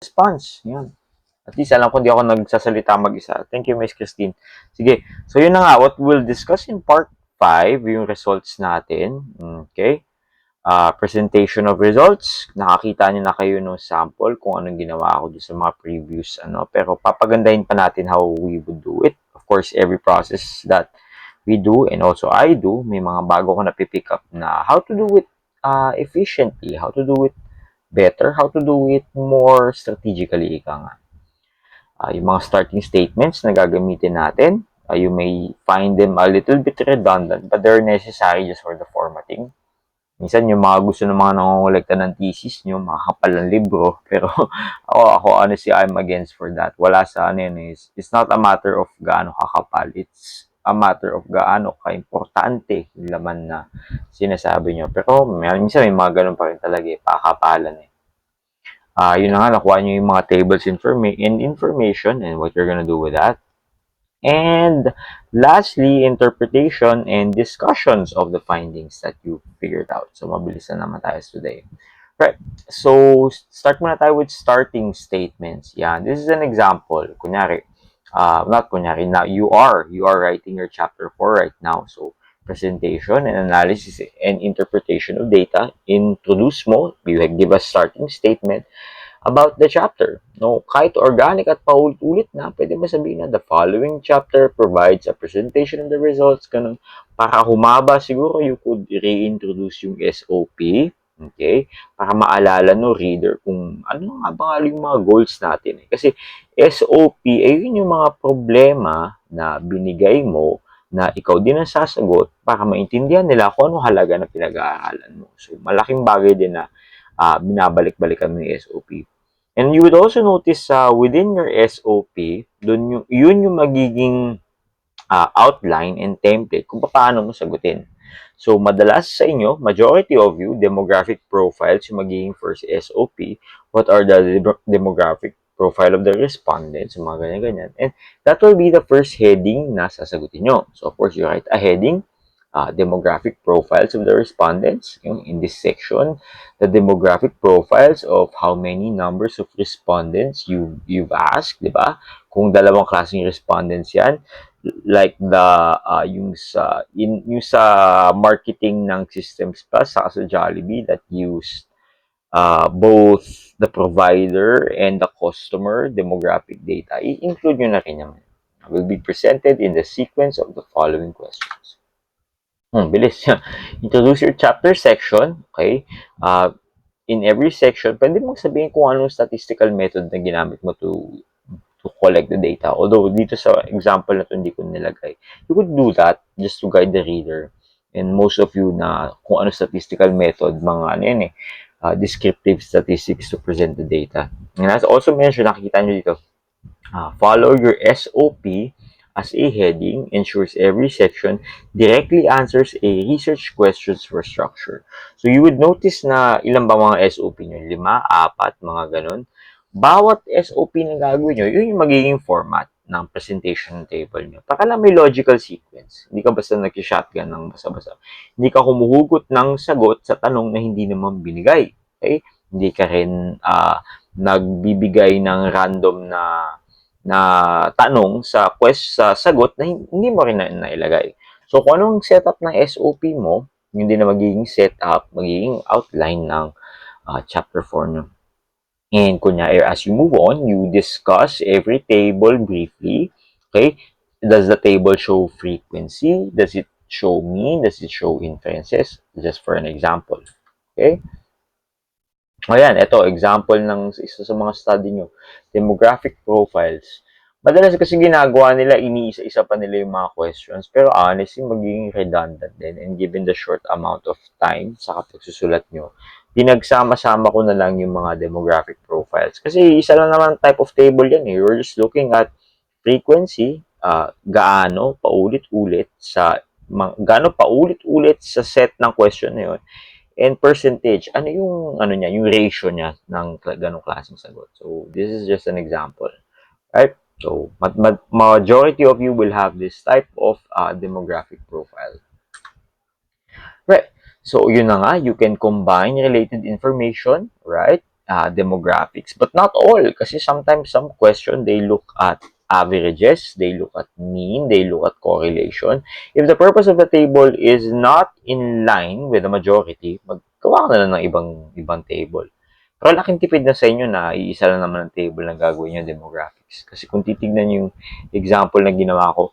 response. Yan. At least alam ko di ako nagsasalita mag-isa. Thank you, Miss Christine. Sige. So, yun na nga. What we'll discuss in part 5, yung results natin. Okay? Presentation of results. Nakakita niyo na kayo ng sample kung anong ginawa ko sa mga previous pero papagandahin pa natin how we would do it. Of course, every process that we do and also I do, may mga bago ko na pick up na how to do it efficiently, how to do it better, how to do it more strategically, ika nga. Yung mga starting statements na gagamitin natin, you may find them a little bit redundant, but they're necessary just for the formatting. Minsan, yung mga gusto ng mga nangongolekta ng thesis nyo, makakapal ng libro. Pero ako honestly, I'm against for that. Wala sa ano yun is, it's not a matter of gaano kakapal. It's a matter of gaano ka-importante yung laman na sinasabi nyo. Pero minsan may mga ganun pa rin talaga pakapalan yun na nga, nakuha nyo yung mga tables and information and what you're gonna do with that. And lastly, interpretation and discussions of the findings that you figured out. So, mabilis na naman tayo today. Right. So, start muna tayo with starting statements. Yeah, this is an example. Kunyari, not kunyari, now you are writing your chapter 4 right now. So, presentation and analysis and interpretation of data. Introduce mo, you give a starting statement about the chapter. No, kahit organic at paulit-ulit na, pwede mo sabihin na the following chapter provides a presentation of the results. Ganun. Para humaba, siguro you could reintroduce yung SOP. Okay? Para maalala no reader kung ano nga ba yung mga goals natin. Kasi SOP, ay yun yung mga problema na binigay mo na ikaw din ang sasagot para maintindihan nila kung ano halaga na pinag-aaralan mo. So, malaking bagay din na binabalik-balikan mo yung SOP. And you would also notice within your SOP, yun yung magiging outline and template kung paano mo sagutin. So, madalas sa inyo, majority of you, demographic profiles yung magiging first SOP. What are the demographic profile of the respondents, mga ganyan-ganyan. And that will be the first heading na sasagutin nyo. So, of course, you write a heading, demographic profiles of the respondents. In this section, the demographic profiles of how many numbers of respondents you've asked, di ba? Kung dalawang klaseng respondents yan, like yung sa marketing ng Systems Plus sa Jollibee that used both the provider and the customer demographic data, i-include nyo na rin naman. Will be presented in the sequence of the following questions. Bilis. Introduce your chapter section. Okay? In every section, pwede mong sabihin kung anong statistical method na ginamit mo to collect the data. Although, dito sa example na to, hindi ko nilagay. You could do that just to guide the reader. And most of you na kung ano statistical method, mga ano yan descriptive statistics to present the data. And as also mentioned, nakikita nyo dito, follow your SOP as a heading ensures every section directly answers a research questions for structure. So you would notice na ilan ba mga SOP nyo? 5, 4, mga ganun. Bawat SOP na gagawin nyo, yun yung magiging format ng presentation table nyo. Para lang may logical sequence. Hindi ka basta nag-shotgun ng basa-basa. Hindi ka humuhugot ng sagot sa tanong na hindi naman binigay. Okay? Hindi ka rin nagbibigay ng random na tanong sa sa sagot na hindi mo rin nailagay. So, kung anong setup ng SOP mo, yun din na magiging setup, magiging outline ng chapter 4 nyo. And kunyari, as you move on, you discuss every table briefly. Okay? Does the table show frequency? Does it show mean? Does it show inferences? Just for an example. Okay? Ayan, ito, example ng isa sa mga study nyo. Demographic profiles. Madalas kasi ginagawa nila, iniisa-isa pa nila yung mga questions. Pero honestly, magiging redundant din. And given the short amount of time sa pagsusulat nyo, pinagsama-sama ko na lang yung mga demographic profiles. Kasi isa lang naman type of table yan eh. You're just looking at frequency, gaano paulit-ulit sa set ng question na yun, and percentage, ano yung niya, yung ratio niya ng ganong klaseng sagot. So, this is just an example. Right? So, majority of you will have this type of demographic profile. Right? So, yun na nga, you can combine related information, right? demographics, but not all. Kasi sometimes some question, they look at averages, they look at mean, they look at correlation. If the purpose of the table is not in line with the majority, maggawa ka na lang ng ibang table. Pero laking tipid na sa inyo na iisa lang naman ang table na gagawin yung demographics. Kasi kung titignan yung example na ginawa ko,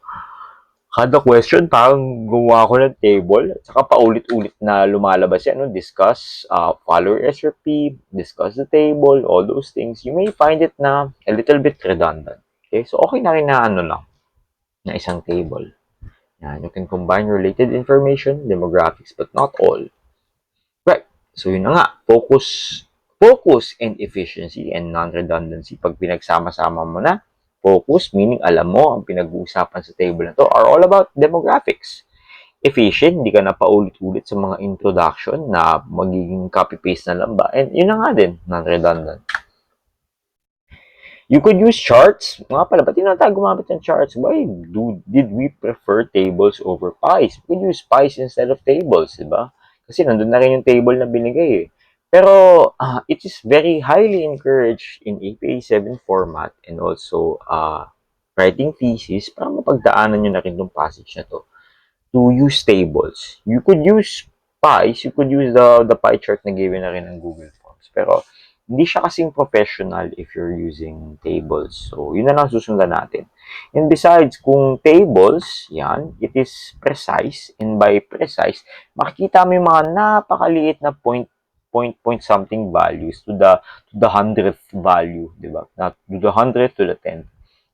kada question, parang gumawa ko ng table, at saka paulit-ulit na lumalabas yan, no? Discuss follower SRP, discuss the table, all those things. You may find it na a little bit redundant. Okay? So, okay na rin na ano lang, na isang table. Yan, you can combine related information, demographics, but not all. Right. So, yun na nga. Focus and efficiency and non-redundancy. Pag pinagsama-sama mo na, focus, meaning alam mo ang pinag-uusapan sa table na to, are all about demographics. Efficient, hindi ka na paulit-ulit sa mga introduction na magiging copy-paste na lang ba. And yun na nga din, non-redundant. You could use charts. Mga pala, ba't na tayo gumamit ng charts? Why did we prefer tables over pies? We could use pies instead of tables, di ba? Kasi nandun na rin yung table na binigay eh. Pero it is very highly encouraged in APA 7 format and also writing thesis para mapagdaanan nyo na rin itong passage na to use tables. You could use pies, you could use the pie chart na given na rin ng Google Forms. Pero hindi siya kasing professional if you're using tables. So, yun na lang susundan natin. And besides, kung tables, yan, it is precise. And by precise, makikita mo yung mga napakaliit na point something values to the 100th value, di ba? Not to the 100th to the 10th.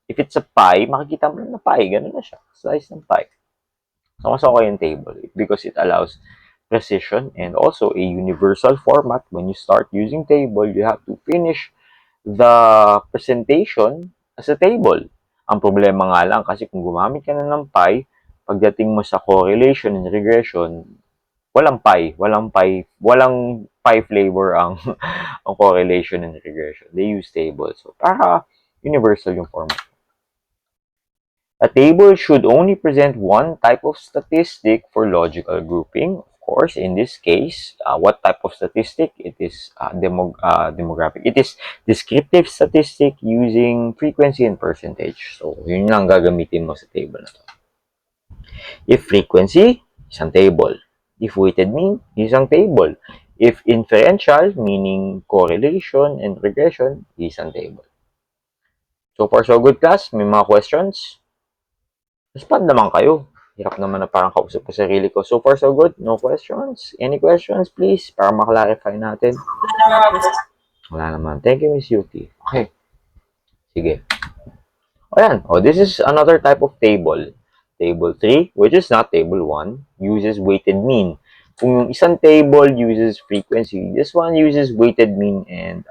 If it's a pie, makikita mo na pie, ganun na siya. Size ng pie. So, mas okay yung table because it allows precision and also a universal format. When you start using table, you have to finish the presentation as a table. Ang problema nga lang kasi kung gumamit ka na ng pie, pagdating mo sa correlation and regression, walang pie flavor ang ang correlation and regression. They use table. So, para universal yung format. A table should only present one type of statistic for logical grouping. Of course, in this case, what type of statistic? It is demographic. It is descriptive statistic using frequency and percentage. So, yun lang gagamitin mo sa table na to. If frequency, isang table. If weighted mean, isang table. If inferential, meaning correlation and regression, isang table. So far, so good, class. May mga questions? Respond naman kayo. Hirap naman na parang kausap ko sarili ko. So far, so good. No questions? Any questions, please? Para maklarify natin. Wala naman. Thank you, Miss Yuki. Okay. Sige. Ayan. Oh, this is another type of table. Table 3, which is not table 1, uses weighted mean. Kung yung isang table uses frequency, this one uses weighted mean and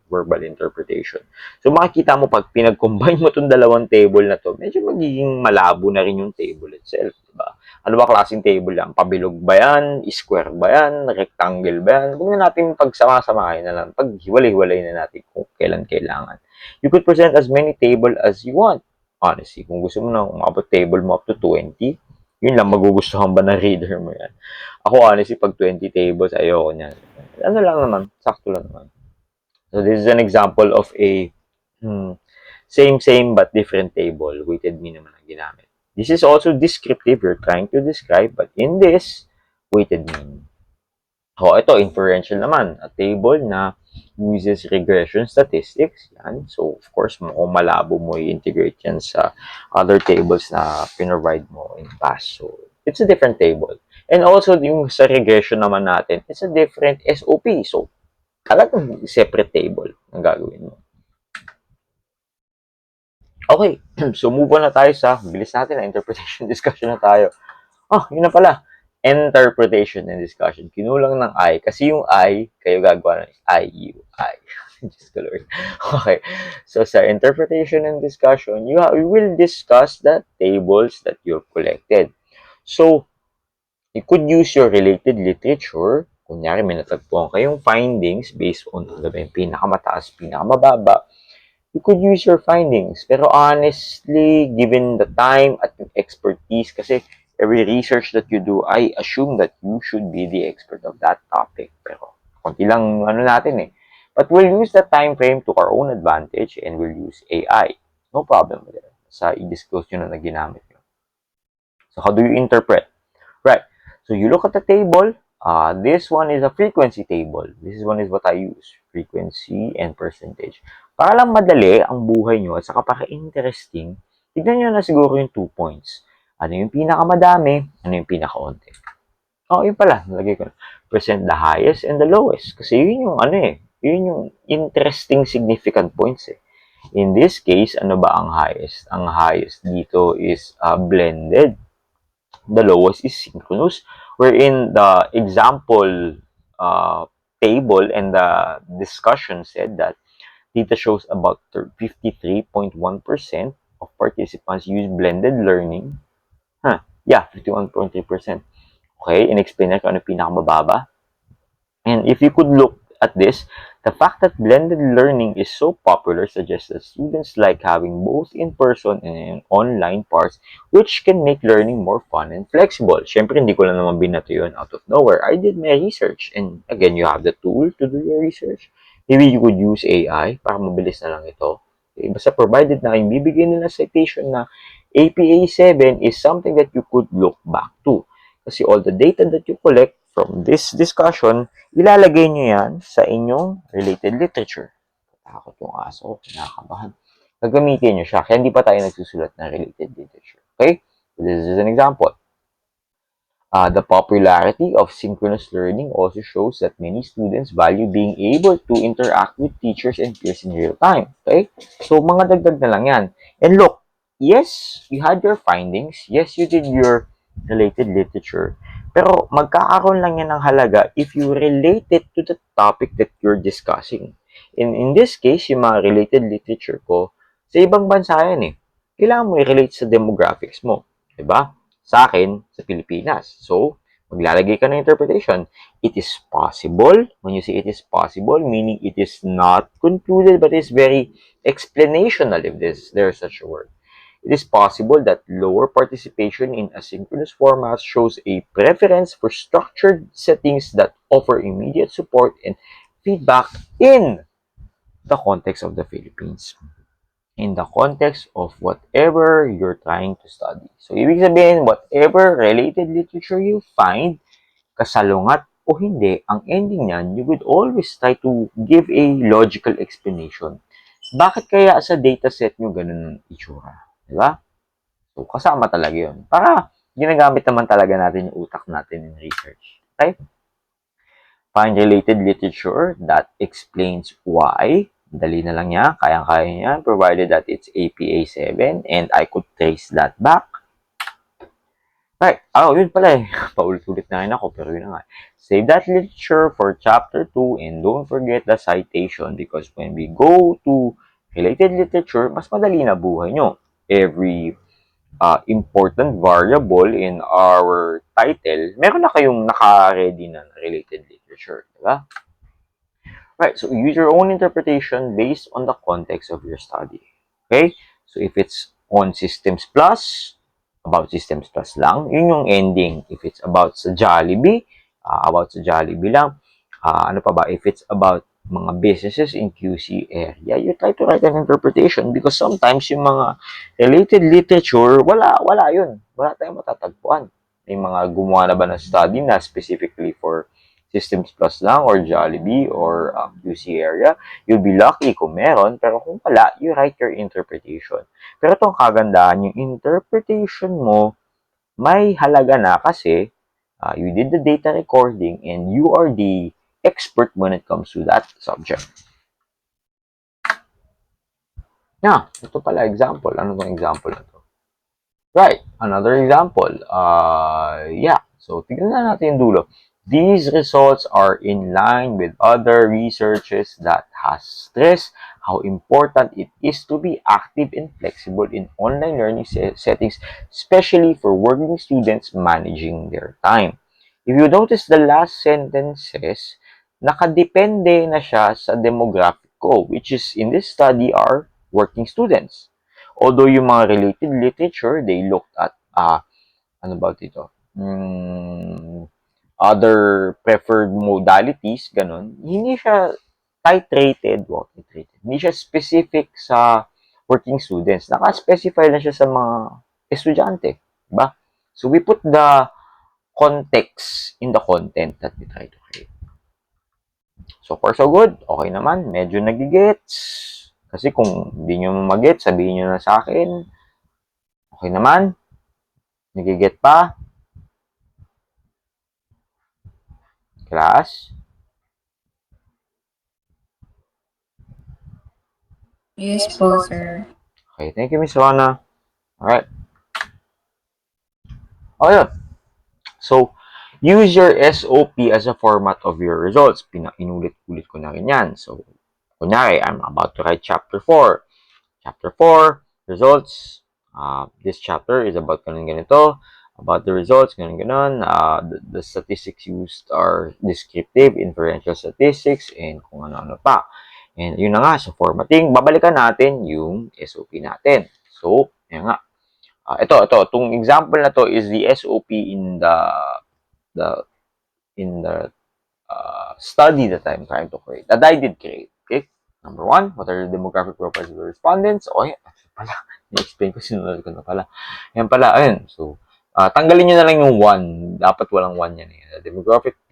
verbal interpretation. So, makikita mo pag pinag-combine mo itong dalawang table na to, medyo magiging malabo na rin yung table itself. Diba? Ano ba klaseng table yan? Pabilog ba yan? Square ba yan? Rectangle ba yan? Huwag na natin pagsama-samahin na lang. Pag hiwalay-hiwalay na natin kung kailan kailangan. You could present as many table as you want. Honestly, kung gusto mo na umabot table mo up to 20, yun lang, magugustuhan ba na reader mo yan? Ako, honestly, pag 20 tables, ayoko niyan. Ano lang naman, sakto lang naman. So, this is an example of a same but different table. Weighted mean naman ang ginamit. This is also descriptive. You're trying to describe, but in this, weighted mean. Oh, ito, inferential naman. A table na uses regression statistics. Yan. So, of course, kung malabo mo i-integrate yan sa other tables na pinrovide mo in past. So, it's a different table. And also, yung sa regression naman natin, it's a different SOP. So, talagang separate table ang gagawin mo. Okay. So, move on na tayo sa, bilis natin na interpretation discussion na tayo. Yun na pala. Interpretation and discussion. Kinulang ng I. Kasi yung I, kayo gagawa ng I. Just the Lord. Okay. So, sa interpretation and discussion, we will discuss the tables that you've collected. So, you could use your related literature. Kunyari, may natagpuan kayong findings based on ano ba yung pinakamataas, pinakamababa. You could use your findings. Pero honestly, given the time at yung expertise, kasi every research that you do, I assume that you should be the expert of that topic. Pero, konti lang natin eh. But we'll use that time frame to our own advantage and we'll use AI. No problem with it. Sa i-disclose nyo na ginamit nyo. So how do you interpret? Right. So you look at the table. This one is a frequency table. This one is what I use. Frequency and percentage. Para lang madali ang buhay nyo at saka para interesting, tignan nyo na siguro yung 2 points. Ano yung pinakamadami, ano yung pinakaunti. Oh, yun pala. Lagay ko na. Present the highest and the lowest. Kasi yun yung ano eh. Yun yung interesting significant points eh. In this case, ano ba ang highest? Ang highest dito is blended. The lowest is synchronous, wherein the example table and the discussion said that data shows about 53.1% of participants use blended learning. Yeah, 51.3%. Okay, in-explain na kung ano pinakamababa. And if you could look at this, the fact that blended learning is so popular suggests that students like having both in-person and online parts, which can make learning more fun and flexible. Siyempre, hindi ko lang naman binato yun out of nowhere. I did my research. And again, you have the tool to do your research. Maybe you could use AI para mabilis na lang ito. Okay? Basta provided na yung bibigyan nila citation na APA 7 is something that you could look back to. Kasi all the data that you collect from this discussion, ilalagay nyo yan sa inyong related literature. Takot yung aso, kinakabahan. Gagamitin nyo siya, kaya hindi pa tayo nagsusulat ng related literature. Okay? So this is an example. The popularity of synchronous learning also shows that many students value being able to interact with teachers and peers in real time. Okay? So, mga dagdag na lang yan. And look, yes, you had your findings. Yes, you did your related literature. Pero magkakaroon lang yan ng halaga if you relate it to the topic that you're discussing. In this case, yung mga related literature ko, sa ibang bansa yan eh. Kailangan mo i-relate sa demographics mo. Diba? Sa akin, sa Pilipinas. So, maglalagay ka ng interpretation. It is possible. When you say it is possible, meaning it is not concluded, but is very explanational if there's such a word. It is possible that lower participation in asynchronous formats shows a preference for structured settings that offer immediate support and feedback in the context of the Philippines. In the context of whatever you're trying to study. So, ibig sabihin, whatever related literature you find, kasalungat o hindi, ang ending niyan, you would always try to give a logical explanation. Bakit kaya sa dataset nyo ganun ang itsura? Diba? So, kasama talaga yun. Para ginagamit naman talaga natin yung utak natin in research. Okay? Find related literature that explains why. Dali na lang niya, kayang-kaya niya, provided that it's APA 7 and I could trace that back. Right. Oh, yun pala eh. Paulit-ulit na rin ako, pero yun na nga. Save that literature for chapter 2 and don't forget the citation because when we go to related literature, mas madali na buhay nyo. Every important variable in our title, meron na kayong naka-ready na related literature. Diba? Right, so use your own interpretation based on the context of your study. Okay? So if it's on Systems Plus, about Systems Plus lang, yun yung ending. If it's about sa Jollibee, about sa Jollibee lang. Ano pa ba? If it's about mga businesses in QC area, you try to write an interpretation because sometimes yung mga related literature, wala yun. Wala tayong matatagpuan. May mga gumawa na ba ng study na specifically for Systems Plus lang or Jollibee or QC area, you'll be lucky kung meron, pero kung wala, you write your interpretation. Pero itong kagandahan, yung interpretation mo, may halaga na kasi you did the data recording and you are the expert when it comes to that subject. Yeah, ito pala example. Ano bang example na to? Right, another example. Yeah, so tignan na natin yung dulo. These results are in line with other researches that has stressed how important it is to be active and flexible in online learning settings, especially for working students managing their time. If you notice the last sentences, nakadepende na siya sa demographic ko, which is in this study are working students. Although yung mga related literature, they looked at, ano ba dito? Other preferred modalities, ganun, hindi siya titrated, hindi siya specific sa working students. Naka-specify na siya sa mga estudyante. Diba? So, we put the context in the content that we try to create. So far, so good. Okay naman. Medyo nagigets. Kasi kung hindi nyo mag-get, sabihin nyo na sa akin. Okay naman. Nagiget pa. Class? Yes po, sir. Okay, thank you, Miss Rona. Alright. Oh, yun. So, use your SOP as a format of your results. Inulit-ulit ko na rin yan. So, kunyari, I'm about to write chapter 4. Chapter 4, results. This chapter is about ganito. About the results, ganon. The statistics used are descriptive, inferential statistics, and kung ano-ano pa. And yun na nga, sa formatting, babalikan natin yung SOP natin. So, yun nga. Ito, itong example na to is the SOP in the study that I'm trying to create, that I did create. Okay? Number 1, what are the demographic profiles of the respondents? Okay, pala. I-explain ko, sinunod ko na pala. Yan pala, ayun. So, tanggalin nyo na lang yung 1. Dapat walang 1 yan. The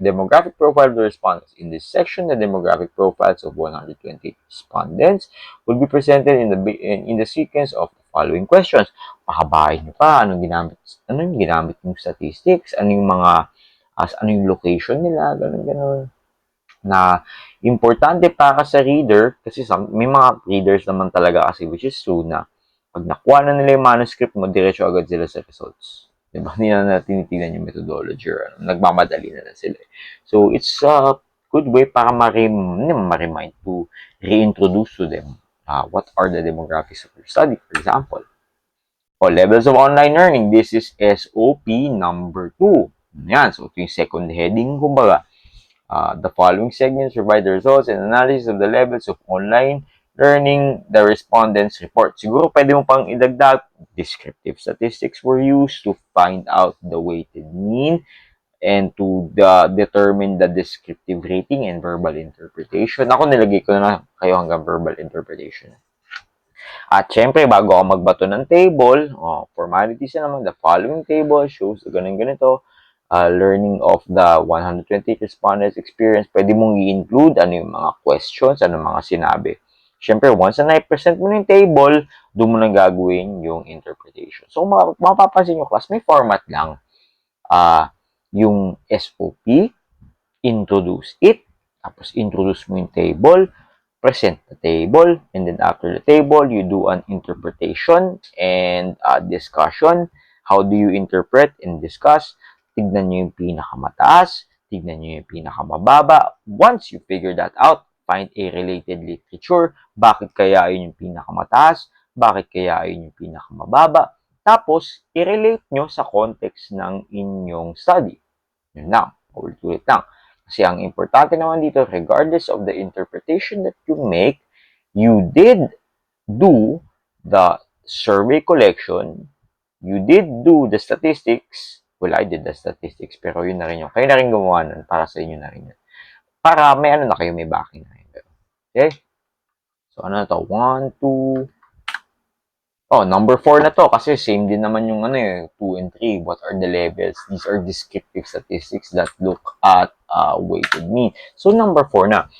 demographic profile of the respondents. In this section, the demographic profiles of 120 respondents will be presented in the sequence of the following questions. Pahabain nyo pa. Anong yung ginamit yung statistics? Ano yung location nila? Ganun. Na importante para sa reader, kasi may mga readers naman talaga kasi, which is true, na pag nakuha na nila yung manuscript mo, diretso agad sila sa results. Diba? Hindi na tinitignan yung methodology or nagmamadali na sila. So, it's a good way para ma-remind to reintroduce to them what are the demographics of your study, for example. Levels of online learning. This is SOP number 2. Yan. So, ito yung second heading, kumbaga. The following segments provide the results and analysis of the levels of online learning, the respondents report. Siguro pwede mo pang idagdag, descriptive statistics were used to find out the weighted mean and to determine the descriptive rating and verbal interpretation. Ako nilagay ko na kayo hanggang verbal interpretation. At syempre, bago ako magbato ng table, formalities na naman, the following table shows ganito, learning of the 120 respondents experience. Pwede mong i-include ano yung mga questions, ano mga sinabi. Syempre, once na i-present mo yung table, doon mo na gagawin yung interpretation. So, mapapansin nyo, class, may format lang. Yung SOP, introduce it, tapos introduce mo yung table, present the table, and then after the table, you do an interpretation and discussion. How do you interpret and discuss? Tignan nyo yung pinakamataas, tignan nyo yung pinakamababa. Once you figure that out, find a related literature. Bakit kaya yun yung pinakamataas? Bakit kaya yun yung pinakamababa? Tapos, i-relate nyo sa context ng inyong study. Yun lang. Ulit-ulit lang. Kasi ang importante naman dito, regardless of the interpretation that you make, you did do the survey collection, you did do the statistics. Well, I did the statistics, pero yun na rin yun. Kayo na rin gumawa nun, para sa inyo na rin yun. Para may ano na kayo, may backing na rin. Okay? So, ano na to? 1, 2, number 4 na to kasi same din naman yung 2 and 3. What are the levels? These are descriptive statistics that look at weighted mean. So number 4 na.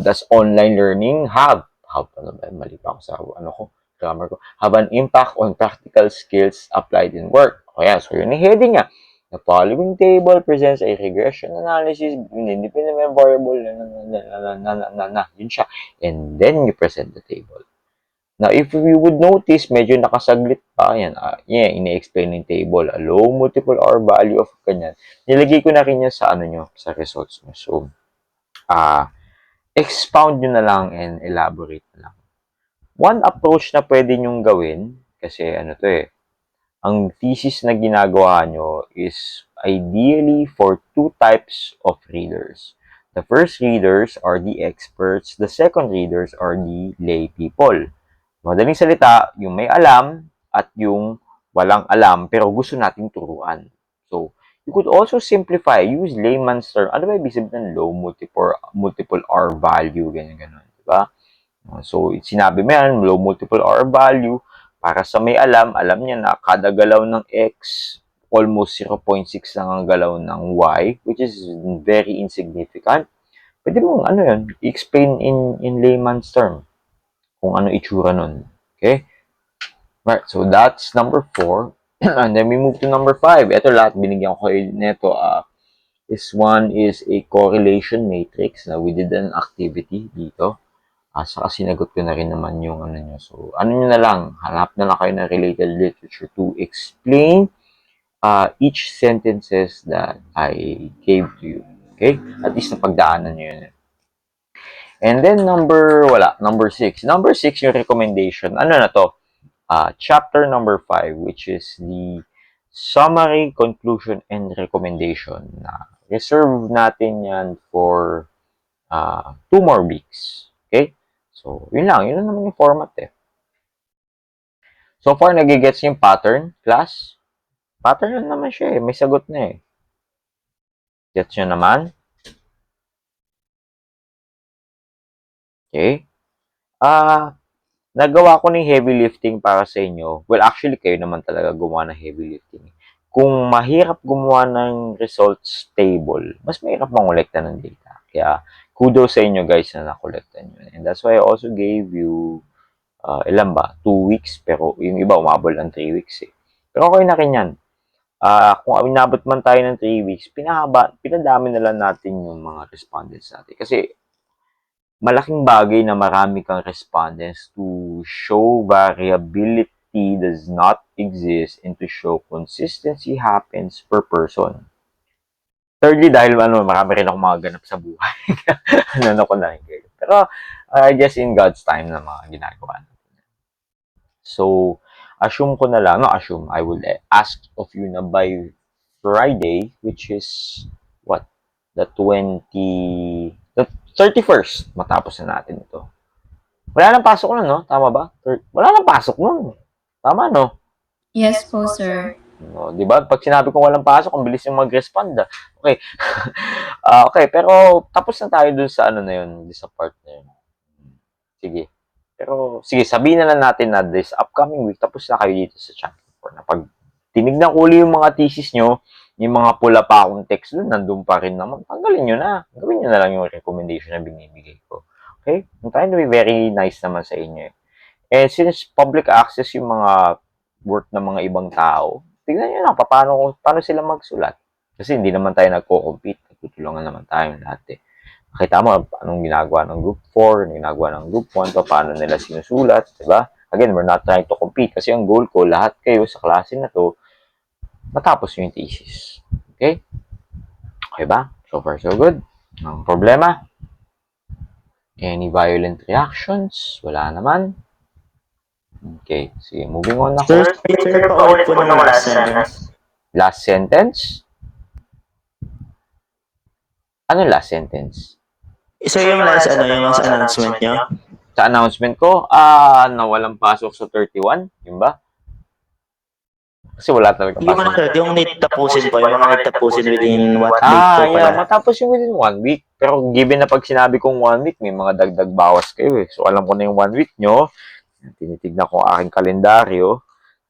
Does online learning have mali pa ako sa grammar ko. Have an impact on practical skills applied in work. Kaya, so yun yung heading niya. The following table presents a regression analysis between independent variable yun siya. And then you present the table. Now, if we would notice, medyo nakasaglit pa. Yan, ina-explain yung table. A low multiple R value of ganyan. Nilagay ko na rin yan sa sa results mo. So, expound nyo na lang and elaborate na lang. One approach na pwede nyong gawin, kasi ang thesis na ginagawa nyo is ideally for 2 types of readers. The first readers are the experts. The second readers are the lay people. Madaling salita, yung may alam at yung walang alam pero gusto nating turuan. So, You could also simplify, use layman's term. Ano ba ibig sabihin ng low multiple R value, ganyan-ganon, di ba? So, sinabi mo yan, low multiple R value, para sa may alam niya na kada galaw ng X, almost 0.6 lang ang galaw ng Y, which is very insignificant. Pwede mong, explain in layman's term kung ano itsura nun. Okay? Right, so that's number 4. And then we move to number 5. Ito lahat, binigyan ko kayo nito. This one is a correlation matrix na we did an activity dito. Saka sinagot ko na rin naman yung ano nyo. So, ano nyo na lang, hanap na lang kayo ng related literature to explain each sentences that I gave to you. Okay? At least napagdaanan nyo yun. And then number 6. Number 6 yung recommendation. Ano na to? Chapter number 5, which is the summary, conclusion, and recommendation. Reserve natin yan for 2 more weeks. Okay? So, yun lang. Yun lang naman yung format eh. So far, nagigets yung pattern, class? Pattern lang naman siya eh. May sagot na eh. Gets nyo naman? Okay? Nagawa ko ng heavy lifting para sa inyo. Well, actually, kayo naman talaga gumawa ng heavy lifting. Kung mahirap gumawa ng results table, mas mahirap mangolekta ng data. Kaya, kudos sa inyo guys na nakolekta nyo. And that's why I also gave you, ilan ba? 2 weeks, pero yung iba umabol ng 3 weeks eh. Pero okay na rin yan. Kung inabot man tayo ng 3 weeks, pinadami na lang natin yung mga respondents natin. Kasi, malaking bagay na marami kang respondents to show variability does not exist and to show consistency happens per person. Thirdly, dahil marami rin akong mga ganap sa buhay. Ko na rin kayo. Pero, I guess in God's time na mga ginagawa natin. So, assume ko na lang, I will ask of you na by Friday, which is, the 31st, matapos na natin ito. Wala nang pasok nun, no? Tama ba? Wala nang pasok nun. Tama, no? Yes po, sir. No, di ba? Pag sinabi kong walang pasok, ang bilis yung mag-respond. Okay. Okay, pero tapos na tayo dun sa na yun, sa part na yun. Sige. Pero, sige, sabihin na lang natin na this upcoming week, tapos na kayo dito sa chapter 4. Na pag tinignan ko ulit yung mga thesis nyo, yung mga pula pa akong text doon, nandun pa rin naman. Tanggalin nyo na. Gawin nyo na lang yung recommendation na binibigay ko. Okay? I'm trying to be very nice naman sa inyo. And since public access yung mga work ng mga ibang tao, tignan nyo lang paano sila magsulat. Kasi hindi naman tayo nagko-compete. Nagtutulungan naman tayo lahat eh. Nakita mo anong ginagawa ng group 4, anong ginagawa ng group 1, paano nila sinusulat, diba? Again, we're not trying to compete kasi ang goal ko, lahat kayo sa klase na to, matapos yung thesis. Okay? Okay ba? So far, so good. Ang problema? Any violent reactions? Wala naman. Okay. Sige, moving on na Sir, ako. paulit po ng last sentence. Last sentence? Ano last sentence? Sir, yung last announcement niyo? Sa announcement ko, na walang pasok sa 31, yun ba? Kasi wala talaga pasok. Yung sir, yung need tapusin po, yung mga need tapusin within what date po pala? Yeah, matapos yung within 1 week. Pero given na pag sinabi kong 1 week, may mga dagdag bawas kayo eh. So alam ko na yung 1 week nyo. Tinitignan ko ang aking kalendaryo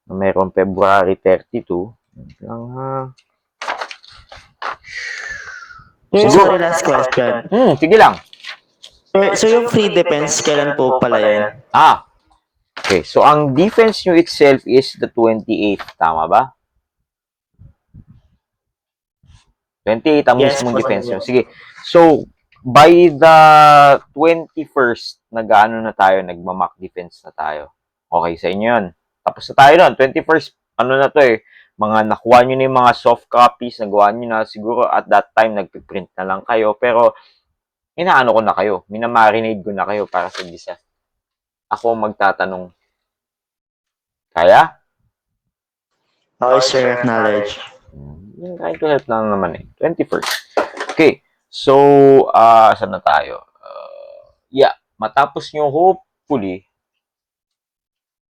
na mayroong February 32. Sorry, last question. Sige lang. So yung free defense, kailan po pala yan? Okay. So, ang defense nyo itself is the 28th. Tama ba? 28 ang mismong defense nyo. Sige. So, by the 21st, nagma-mock defense na tayo. Okay, sa inyo yun. Tapos na tayo nun. 21st, na to eh. Mga nakuha nyo na yung mga soft copies, nagawa nyo na siguro at that time, nagpiprint na lang kayo. Pero, inaano ko na kayo. Minamarinade ko na kayo para sa gisa. Ako magtatanong. Kaya? Okay, sir. Acknowledge. Yung trying to help lang naman eh. 21st. Okay. So, saan na tayo? Matapos nyo hopefully,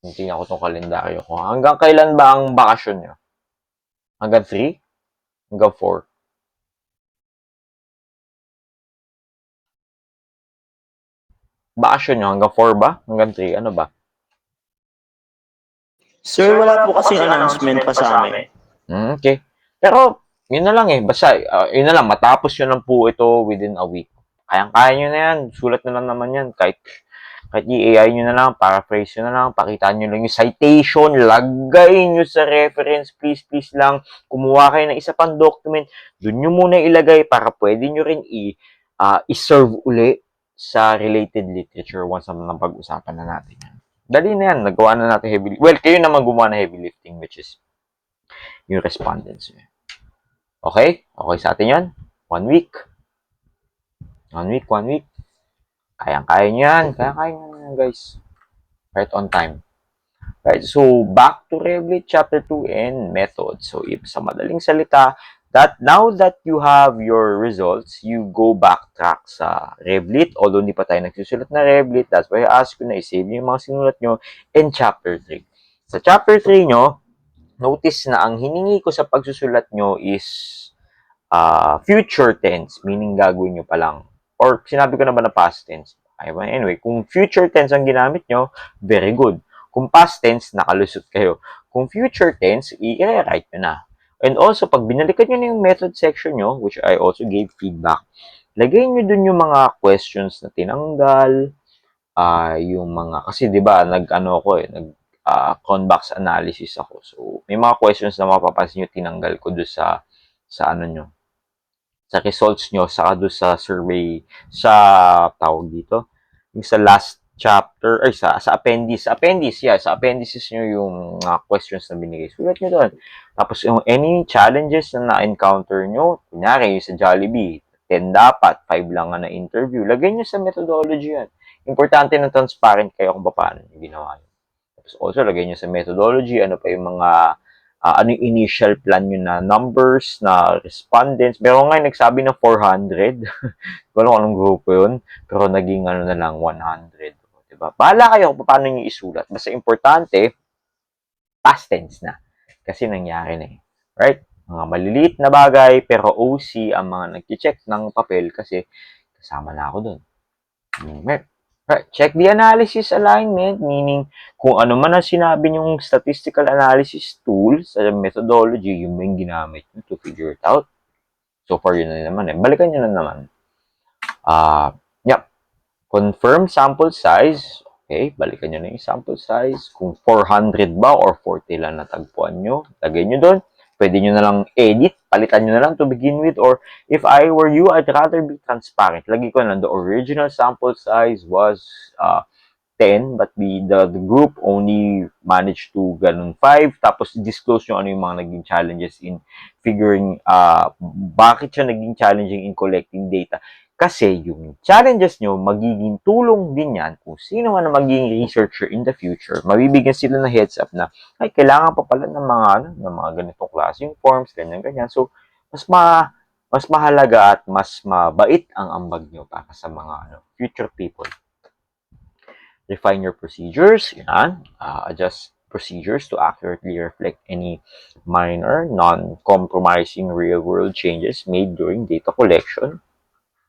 tingnan ko tong kalendaryo ko. Hanggang kailan ba ang bakasyon nyo? Hanggang 3? Hanggang 4. Bakasyon nyo, hanggang 4 ba? Hanggang 3, ano ba? Sir, wala po kasing announcement pa sa amin. Okay. Pero, yun na lang eh. Basta, yun na lang. Matapos yun lang po ito within a week. Kayang-kaya nyo na yan. Sulat na lang naman yan. Kahit i-AI nyo na lang, paraphrase nyo na lang, pakita nyo lang yung citation, lagay nyo sa reference, please lang. Kumuha kayo ng isa pang document, dun nyo muna ilagay para pwede nyo rin i-serve uli sa related literature once na pag-usapan na natin yan. Dali na yan, nagawa na natin heavy, well, kayo naman gumawa na heavy lifting, which is yung respondents nyo. Okay? Okay sa atin yan? 1 week. 1 week. Kayang-kaya nyo yan. Kayang-kaya nyo yan, guys. Right on time. Right, so back to Revlit chapter 2 and method. So if sa madaling salita, that now that you have your results, you go backtrack sa Revlit. Although hindi pa tayo nagsusulat na Revlit, that's why I ask you na i-save nyo yung mga sinulat nyo in chapter 3. Sa chapter 3 nyo, notice na ang hiningi ko sa pagsusulat nyo is future tense, meaning gagawin nyo pa lang. Or sinabi ko na ba na past tense? Anyway, kung future tense ang ginamit nyo, very good. Kung past tense, nakalusot kayo. Kung future tense, i-rewrite nyo na. And also, pag binalikan nyo na yung method section nyo, which I also gave feedback, lagay nyo dun yung mga questions na tinanggal, yung mga, kasi di ba convex analysis ako. So, may mga questions na mapapansin nyo, tinanggal ko doon sa ano nyo, sa results nyo, saka doon sa survey, sa tawag dito, yung sa last chapter, ay sa appendices nyo yung questions na binigay. Sulat nyo doon. Tapos yung any challenges na na-encounter nyo, kunyari yung sa Jollibee, 10 dapat, 5 lang na interview, lagay nyo sa methodology yan. Importante na transparent kayo kung paano yung ginawa nyo. Tapos also, lagay nyo sa methodology, ano pa yung mga ano yung initial plan nyo na numbers, na respondents. Pero ngayon, nagsabi ng 400. Wala ko anong grupo yun. Pero naging ano na lang, 100. Diba? Bahala kayo kung paano nyo isulat. Basta importante, past tense na. Kasi nangyari na eh. Right? Mga maliliit na bagay, pero OC ang mga nag-check ng papel kasi kasama na ako dun. Right. Check the analysis alignment, meaning kung ano man ang sinabi yung statistical analysis tool sa methodology, yung yung ginamit nyo to figure it out. So far, yun na naman eh. Balikan nyo na naman. Yep. Confirm sample size. Okay, balikan nyo na yung sample size. Kung 400 ba or 40 lang natagpuan nyo, lagay nyo doon. Pwede nyo na lang edit, palitan nyo na lang to begin with. Or if I were you, I'd rather be transparent. Lagi ko na the original sample size was 10, but the group only managed to ganun 5. Tapos disclose nyo ano yung mga naging challenges in figuring bakit siya naging challenging in collecting data. Kasi yung challenges nyo, magiging tulong din yan kung sino man ang magiging researcher in the future. Mabibigyan sila na heads up na, ay, kailangan pa pala ng mga ganitong klaseng forms, ganyan. So, mas mahalaga at mas mabait ang ambag nyo para sa mga future people. Refine your procedures, yan. Adjust procedures to accurately reflect any minor, non-compromising real-world changes made during data collection.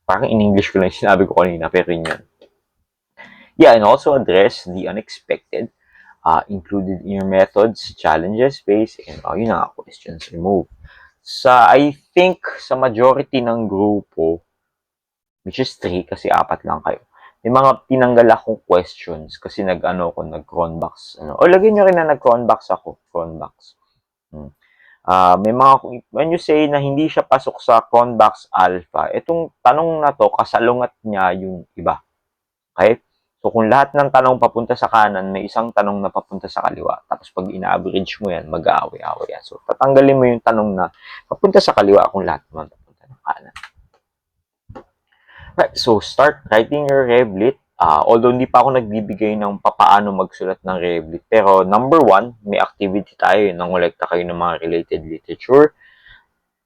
Parang in English ko lang sinabi ko kanina, pero yun yan. Yeah, and also address the unexpected included in your methods, challenges, space, and yun nga, questions removed. I think, sa majority ng grupo, which is 3, kasi 4 lang kayo, may mga tinanggal akong questions kasi nag-cronbox. O lagyan nyo rin na nag-cronbox ako. Cronbox. May mga, when you say na hindi siya pasok sa Cronbox Alpha, itong tanong na to, kasalungat niya yung iba. Okay? So, kung lahat ng tanong papunta sa kanan, may isang tanong na papunta sa kaliwa. Tapos, pag ina-average mo yan, mag-aaway-aaway yan. So, tatanggalin mo yung tanong na papunta sa kaliwa kung lahat naman papunta ng kanan. Right, so, start writing your Revlit. Although hindi pa ako nagbibigay ng papaano magsulat ng Revlit. Pero number 1, may activity tayo. Nangolekta kayo ng mga related literature.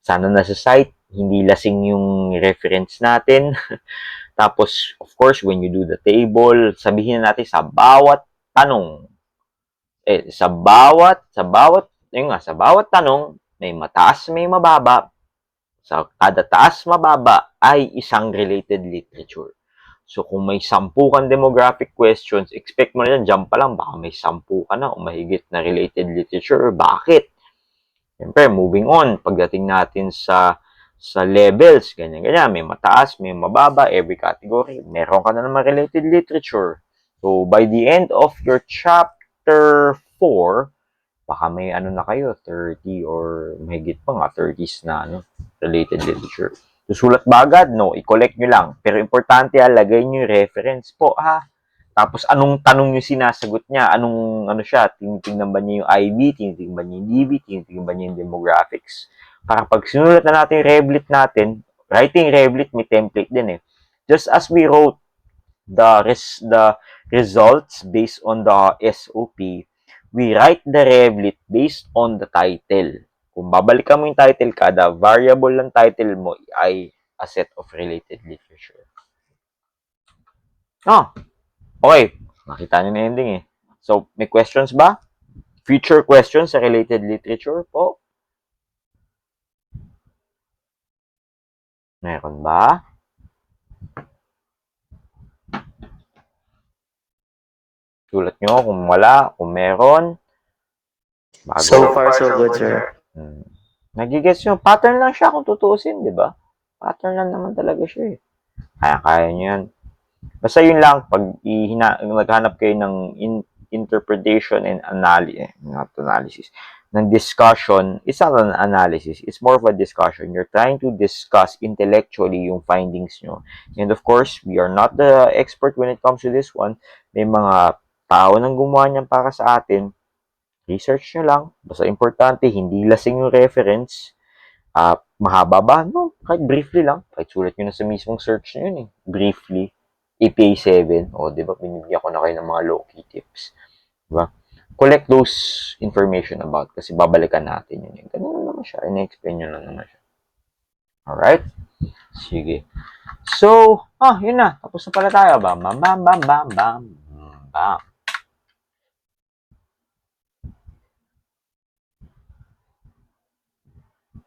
Sana nasa site, hindi lasing yung reference natin. Tapos, of course, when you do the table, sabihin natin sa bawat tanong. Sa bawat tanong, may mataas, may mababa. sa kada taas mababa ay isang related literature. So, kung may 10 kang demographic questions, expect mo na yan, dyan pa lang, baka may 10 ka na o mahigit na related literature. Bakit? Siyempre, moving on, pagdating natin sa levels, ganyan-ganyan, may mataas, may mababa, every category, meron ka na naman related literature. So, by the end of your chapter 4, baka may ano na kayo, 30 or mahigit pa nga, 30s na related literature. Susulat ba agad? No, i-collect nyo lang. Pero importante, lagay nyo yung reference po, ha? Tapos, anong tanong yung sinasagot niya? Anong, siya? Tinitingnan ba niya yung IB? Tinitingnan ba niya yung DB? Tinitingnan ba niya yung demographics? Para pag sinulat na natin yung Revlit natin, writing Revlit, may template din eh. Just as we wrote the results based on the SOP, we write the Revlit based on the title. Kung babalikan mo yung title, kada variable ng title mo ay a set of related literature. Okay. Nakita nyo na ending eh. So, may questions ba? Future questions sa related literature po? Meron ba? Sulat nyo kung wala, kung meron. So far, so good, sir. Nagigets nyo, pattern lang siya kung tutuusin, di ba? Pattern lang naman talaga siya eh. Kaya nyo yan. Basta yun lang, pag naghanap kayo ng interpretation and analysis, ng discussion, it's not an analysis, it's more of a discussion. You're trying to discuss intellectually yung findings nyo. And of course, we are not the expert when it comes to this one. May mga tao nang gumawa niyan para sa atin. Research nyo lang. Basta importante, hindi lasing yung reference. Mahaba ba? No, kahit briefly lang. Kahit sulat nyo na sa mismong search nyo yun eh. Briefly. APA 7. O, di ba? Binibigyan ko na kayo ng mga low-key tips. Di ba? Collect those information about kasi babalikan natin yun. Ganun naman siya. In-explain nyo na naman siya. Alright? Sige. So, yun na. Tapos na pala tayo. Bam, bam, bam, bam, bam, bam.